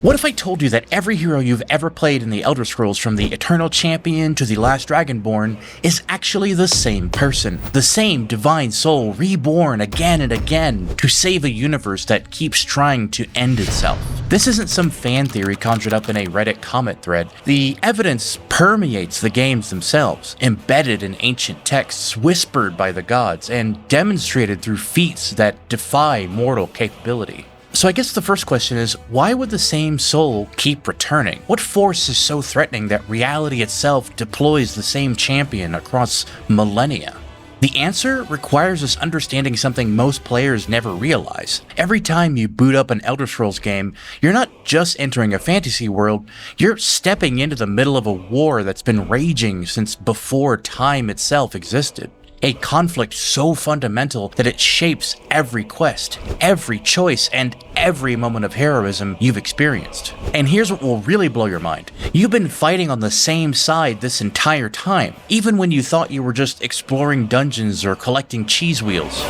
What if I told you that every hero you've ever played in the Elder Scrolls, from the Eternal Champion to the Last Dragonborn, is actually the same person? The same divine soul reborn again and again to save a universe that keeps trying to end itself. This isn't some fan theory conjured up in a Reddit comment thread. The evidence permeates the games themselves, embedded in ancient texts, whispered by the gods, and demonstrated through feats that defy mortal capability. So I guess the first question is, why would the same soul keep returning? What force is so threatening that reality itself deploys the same champion across millennia? The answer requires us understanding something most players never realize. Every time you boot up an Elder Scrolls game, you're not just entering a fantasy world, you're stepping into the middle of a war that's been raging since before time itself existed. A conflict so fundamental that it shapes every quest, every choice, and every moment of heroism you've experienced. And here's what will really blow your mind. You've been fighting on the same side this entire time, even when you thought you were just exploring dungeons or collecting cheese wheels.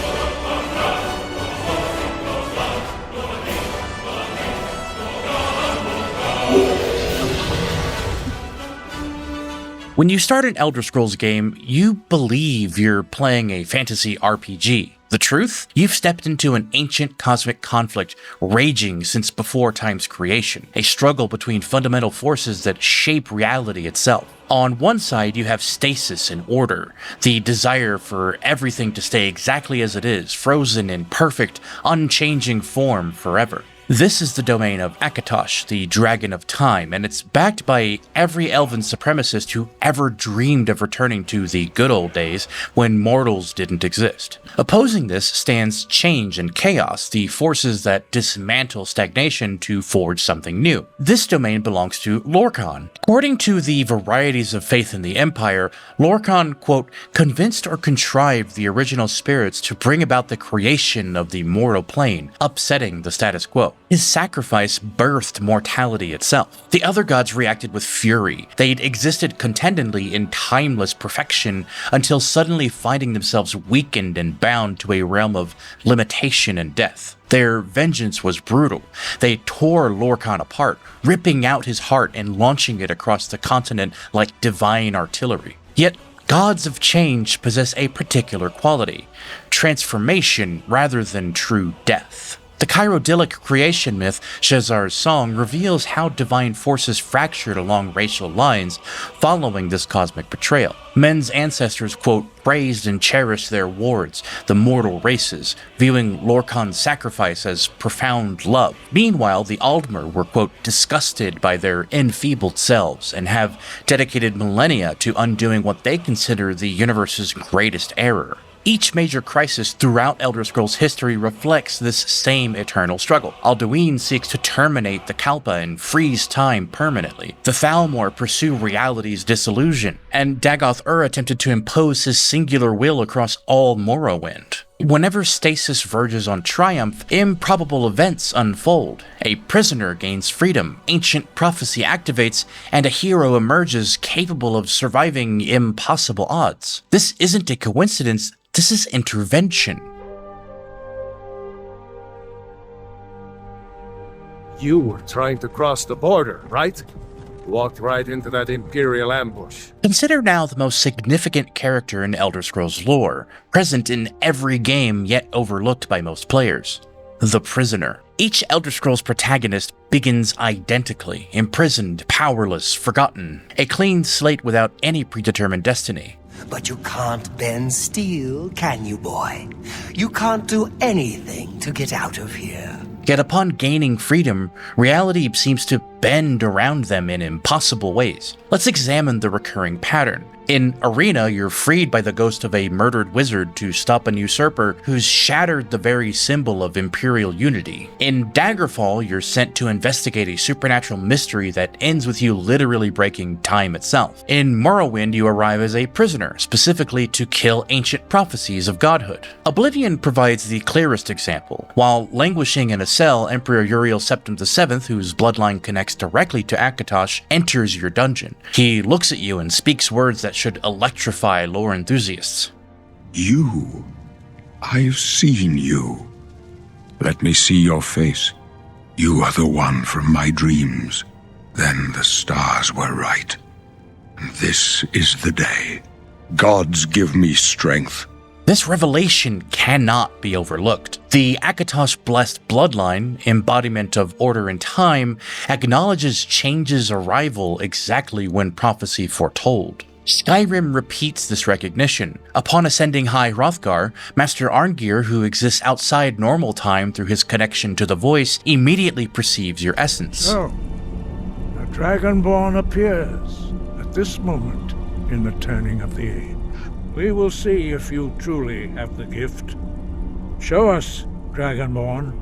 When you start an Elder Scrolls game, you believe you're playing a fantasy RPG. The truth? You've stepped into an ancient cosmic conflict raging since before time's creation, a struggle between fundamental forces that shape reality itself. On one side, you have stasis and order, the desire for everything to stay exactly as it is, frozen in perfect, unchanging form forever. This is the domain of Akatosh, the Dragon of Time, and it's backed by every elven supremacist who ever dreamed of returning to the good old days when mortals didn't exist. Opposing this stands change and chaos, the forces that dismantle stagnation to forge something new. This domain belongs to Lorkhan. According to the Varieties of Faith in the Empire, Lorkhan, quote, convinced or contrived the original spirits to bring about the creation of the mortal plane, upsetting the status quo. His sacrifice birthed mortality itself. The other gods reacted with fury. They'd existed contentedly in timeless perfection until suddenly finding themselves weakened and bound to a realm of limitation and death. Their vengeance was brutal. They tore Lorkhan apart, ripping out his heart and launching it across the continent like divine artillery. Yet, gods of change possess a particular quality: transformation rather than true death. The Cheirodilic creation myth, Shezarrine's Song, reveals how divine forces fractured along racial lines following this cosmic betrayal. Men's ancestors, quote, praised and cherished their wards, the mortal races, viewing Lorkhan's sacrifice as profound love. Meanwhile, the Aldmer were, quote, disgusted by their enfeebled selves and have dedicated millennia to undoing what they consider the universe's greatest error. Each major crisis throughout Elder Scrolls history reflects this same eternal struggle. Alduin seeks to terminate the Kalpa and freeze time permanently. The Thalmor pursue reality's dissolution, and Dagoth-Ur attempted to impose his singular will across all Morrowind. Whenever stasis verges on triumph, improbable events unfold. A prisoner gains freedom, ancient prophecy activates, and a hero emerges capable of surviving impossible odds. This isn't a coincidence. This is intervention. You were trying to cross the border, right? Walked right into that Imperial ambush. Consider now the most significant character in Elder Scrolls lore, present in every game yet overlooked by most players: the prisoner. Each Elder Scrolls protagonist begins identically, imprisoned, powerless, forgotten, a clean slate without any predetermined destiny. But you can't bend steel, can you, boy? You can't do anything to get out of here. Yet upon gaining freedom, reality seems to bend around them in impossible ways. Let's examine the recurring pattern. In Arena, you're freed by the ghost of a murdered wizard to stop an usurper who's shattered the very symbol of imperial unity. In Daggerfall, you're sent to investigate a supernatural mystery that ends with you literally breaking time itself. In Morrowind, you arrive as a prisoner, specifically to kill ancient prophecies of godhood. Oblivion provides the clearest example. While languishing in a cell, Emperor Uriel Septim VII, whose bloodline connects directly to Akatosh, enters your dungeon. He looks at you and speaks words that should electrify lore enthusiasts. You. I've seen you. Let me see your face. You are the one from my dreams. Then the stars were right. And this is the day. Gods give me strength. This revelation cannot be overlooked. The Akatosh-blessed bloodline, embodiment of order and time, acknowledges Change's arrival exactly when prophecy foretold. Skyrim repeats this recognition. Upon ascending High Hrothgar, Master Arngir, who exists outside normal time through his connection to the voice, immediately perceives your essence. So, a Dragonborn appears at this moment in the turning of the age. We will see if you truly have the gift. Show us, Dragonborn.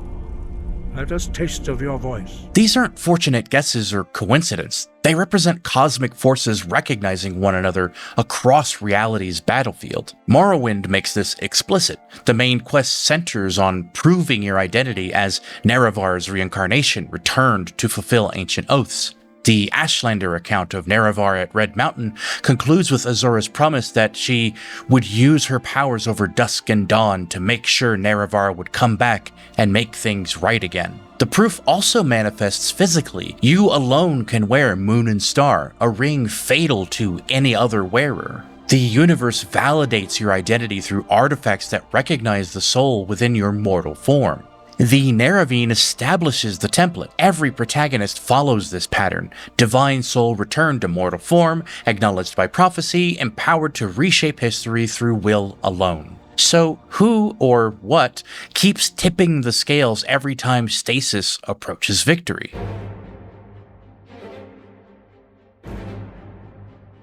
Let us taste of your voice. These aren't fortunate guesses or coincidence. They represent cosmic forces recognizing one another across reality's battlefield. Morrowind makes this explicit. The main quest centers on proving your identity as Nerevar's reincarnation returned to fulfill ancient oaths. The Ashlander account of Nerevar at Red Mountain concludes with Azura's promise that she would use her powers over dusk and dawn to make sure Nerevar would come back and make things right again. The proof also manifests physically. You alone can wear Moon and Star, a ring fatal to any other wearer. The universe validates your identity through artifacts that recognize the soul within your mortal form. The Neravine establishes the template. Every protagonist follows this pattern. Divine soul returned to mortal form, acknowledged by prophecy, empowered to reshape history through will alone. So who or what keeps tipping the scales every time Stasis approaches victory?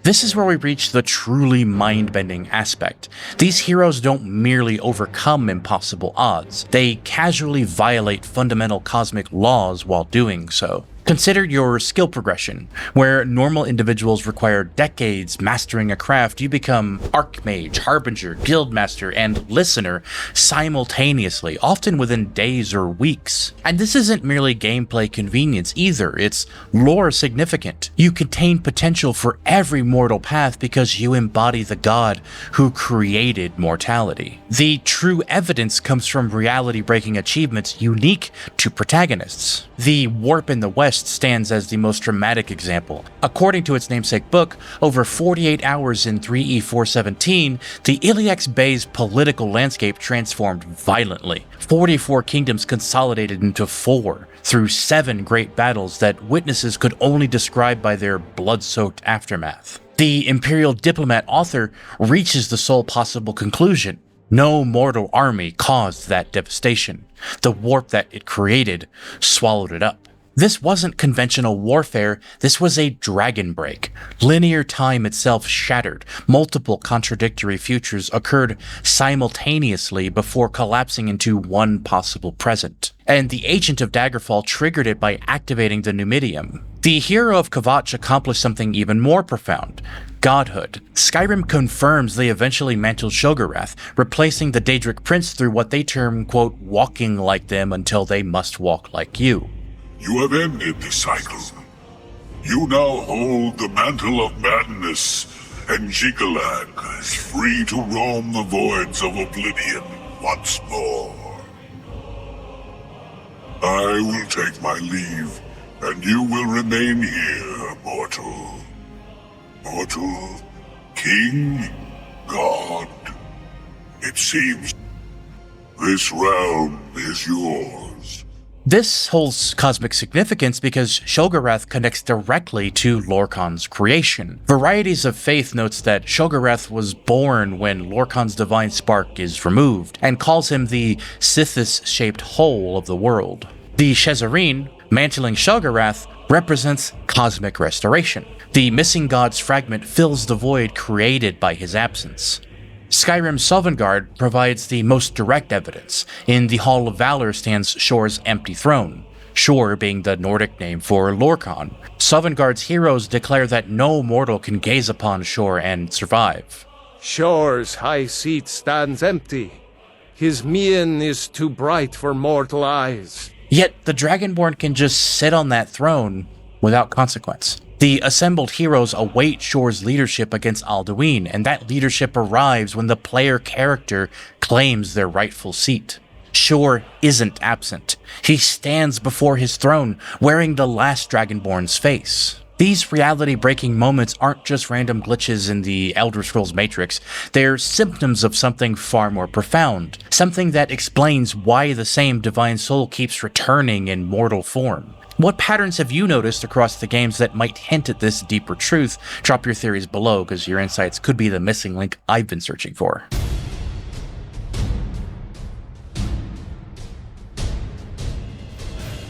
This is where we reach the truly mind-bending aspect. These heroes don't merely overcome impossible odds, they casually violate fundamental cosmic laws while doing so. Consider your skill progression. Where normal individuals require decades mastering a craft, you become Archmage, Harbinger, Guildmaster, and Listener simultaneously, often within days or weeks. And this isn't merely gameplay convenience either, it's lore significant. You contain potential for every mortal path because you embody the god who created mortality. The true evidence comes from reality-breaking achievements unique to protagonists. The Warp in the West stands as the most dramatic example. According to its namesake book, over 48 hours in 3E417, the Iliax Bay's political landscape transformed violently. 44 kingdoms consolidated into 4 through 7 great battles that witnesses could only describe by their blood-soaked aftermath. The Imperial Diplomat author reaches the sole possible conclusion. No mortal army caused that devastation. The warp that it created swallowed it up. This wasn't conventional warfare, this was a dragon break. Linear time itself shattered. Multiple contradictory futures occurred simultaneously before collapsing into one possible present. And the Agent of Daggerfall triggered it by activating the Numidium. The hero of Kvatch accomplished something even more profound. Godhood. Skyrim confirms they eventually mantled Shoggorath, replacing the Daedric Prince through what they term, quote, walking like them until they must walk like you. You have ended the cycle. You now hold the mantle of madness, and Jigalag is free to roam the voids of oblivion once more. I will take my leave, and you will remain here, mortal. Mortal, king, god. It seems this realm is yours. This holds cosmic significance because Shoggorath connects directly to Lorkhan's creation. Varieties of Faith notes that Shoggorath was born when Lorkhan's divine spark is removed, and calls him the Sithis-shaped whole of the world. The Shezarrine, mantling Shoggorath, represents cosmic restoration. The missing god's fragment fills the void created by his absence. Skyrim's Sovngarde provides the most direct evidence. In the Hall of Valor stands Shor's empty throne, Shor being the Nordic name for Lorkhan. Sovngarde's heroes declare that no mortal can gaze upon Shor and survive. Shor's high seat stands empty. His mien is too bright for mortal eyes. Yet the Dragonborn can just sit on that throne without consequence. The assembled heroes await Shor's leadership against Alduin, and that leadership arrives when the player character claims their rightful seat. Shor isn't absent. He stands before his throne, wearing the last Dragonborn's face. These reality-breaking moments aren't just random glitches in the Elder Scrolls Matrix, they're symptoms of something far more profound, something that explains why the same divine soul keeps returning in mortal form. What patterns have you noticed across the games that might hint at this deeper truth? Drop your theories below, because your insights could be the missing link I've been searching for.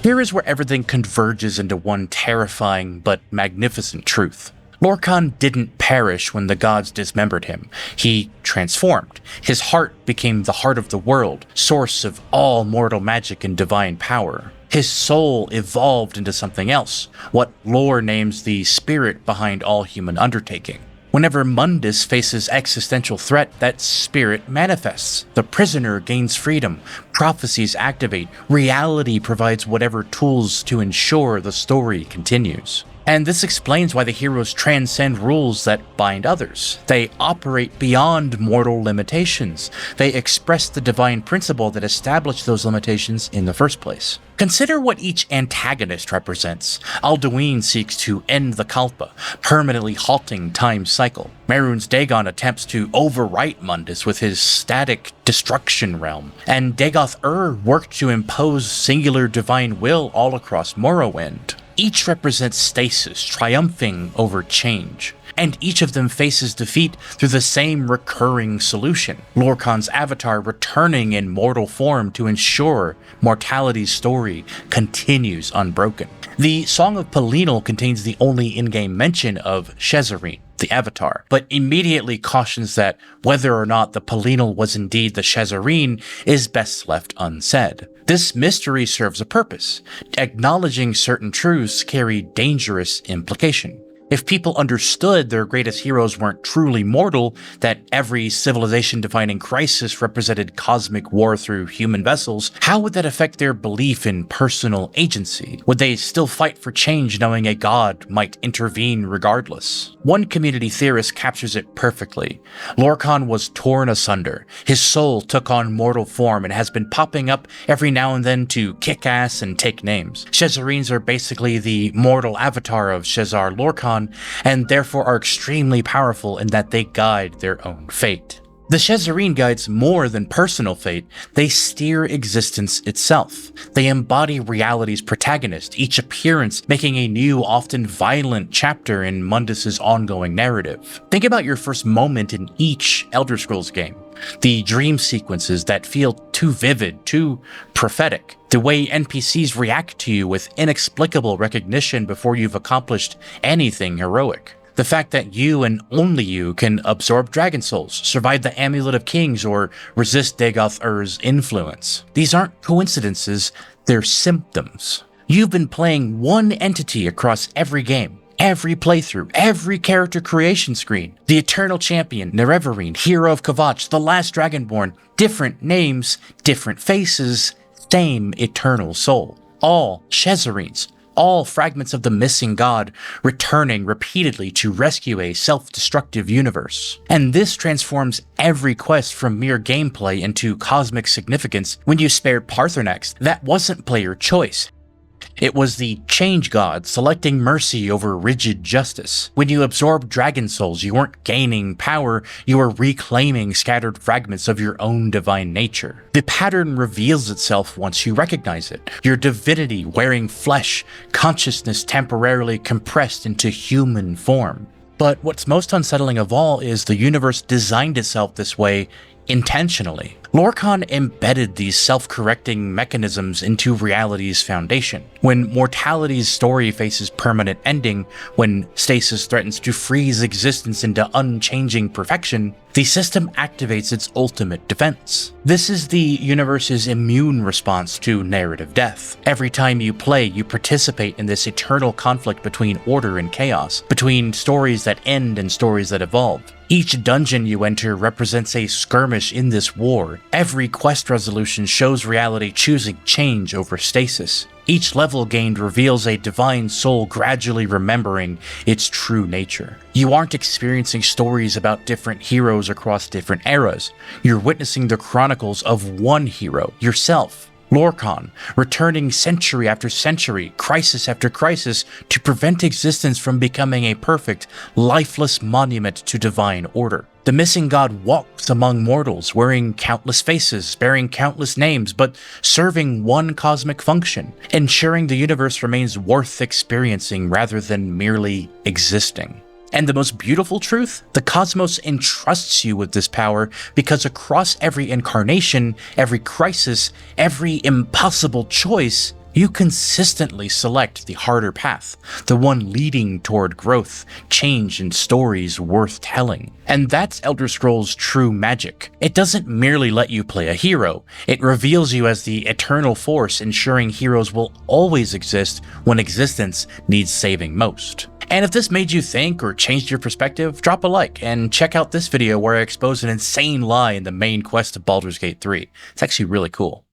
Here is where everything converges into one terrifying but magnificent truth. Lorkhan didn't perish when the gods dismembered him. He transformed. His heart became the heart of the world, source of all mortal magic and divine power. His soul evolved into something else, what lore names the spirit behind all human undertaking. Whenever Mundus faces existential threat, that spirit manifests. The prisoner gains freedom, prophecies activate, reality provides whatever tools to ensure the story continues. And this explains why the heroes transcend rules that bind others. They operate beyond mortal limitations. They express the divine principle that established those limitations in the first place. Consider what each antagonist represents. Alduin seeks to end the Kalpa, permanently halting time's cycle. Mehrunes Dagon attempts to overwrite Mundus with his static destruction realm. And Dagoth-Ur worked to impose singular divine will all across Morrowind. Each represents stasis, triumphing over change. And each of them faces defeat through the same recurring solution, Lorkhan's avatar returning in mortal form to ensure mortality's story continues unbroken. The Song of Pelinal contains the only in-game mention of Shezarrine, the avatar, but immediately cautions that whether or not the Pelinal was indeed the Shezarrine is best left unsaid. This mystery serves a purpose. Acknowledging certain truths carry dangerous implication. If people understood their greatest heroes weren't truly mortal, that every civilization-defining crisis represented cosmic war through human vessels, how would that affect their belief in personal agency? Would they still fight for change knowing a god might intervene regardless? One community theorist captures it perfectly. Lorkhan was torn asunder. His soul took on mortal form and has been popping up every now and then to kick ass and take names. Shezarrines are basically the mortal avatar of Shezarr Lorkhan, and therefore are extremely powerful in that they guide their own fate. The Shezarrine guides more than personal fate, they steer existence itself. They embody reality's protagonist, each appearance making a new, often violent chapter in Mundus's ongoing narrative. Think about your first moment in each Elder Scrolls game. The dream sequences that feel too vivid, too prophetic. The way NPCs react to you with inexplicable recognition before you've accomplished anything heroic. The fact that you and only you can absorb dragon souls, survive the Amulet of Kings, or resist Dagoth-Ur's influence. These aren't coincidences, they're symptoms. You've been playing one entity across every game. Every playthrough, every character creation screen. The Eternal Champion, Nerevarine, Hero of Kvatch, the Last Dragonborn. Different names, different faces, same eternal soul. All Shezarrines, all fragments of the missing god, returning repeatedly to rescue a self-destructive universe. And this transforms every quest from mere gameplay into cosmic significance. When you spared Paarthurnax, that wasn't player choice. It was the change god selecting mercy over rigid justice. When you absorbed dragon souls, you weren't gaining power, you were reclaiming scattered fragments of your own divine nature. The pattern reveals itself once you recognize it. Your divinity wearing flesh, consciousness temporarily compressed into human form. But what's most unsettling of all is the universe designed itself this way intentionally. Lorkhan embedded these self-correcting mechanisms into reality's foundation. When mortality's story faces permanent ending, when stasis threatens to freeze existence into unchanging perfection, the system activates its ultimate defense. This is the universe's immune response to narrative death. Every time you play, you participate in this eternal conflict between order and chaos, between stories that end and stories that evolve. Each dungeon you enter represents a skirmish in this war, However, every quest resolution shows reality choosing change over stasis. Each level gained reveals a divine soul gradually remembering its true nature. You aren't experiencing stories about different heroes across different eras. You're witnessing the chronicles of one hero, yourself. Lorkhan, returning century after century, crisis after crisis, to prevent existence from becoming a perfect, lifeless monument to divine order. The missing god walks among mortals, wearing countless faces, bearing countless names, but serving one cosmic function, ensuring the universe remains worth experiencing rather than merely existing. And the most beautiful truth? The cosmos entrusts you with this power because across every incarnation, every crisis, every impossible choice, you consistently select the harder path, the one leading toward growth, change, and stories worth telling. And that's Elder Scrolls' true magic. It doesn't merely let you play a hero, it reveals you as the eternal force ensuring heroes will always exist when existence needs saving most. And if this made you think or changed your perspective, drop a like and check out this video where I expose an insane lie in the main quest of Baldur's Gate 3. It's actually really cool.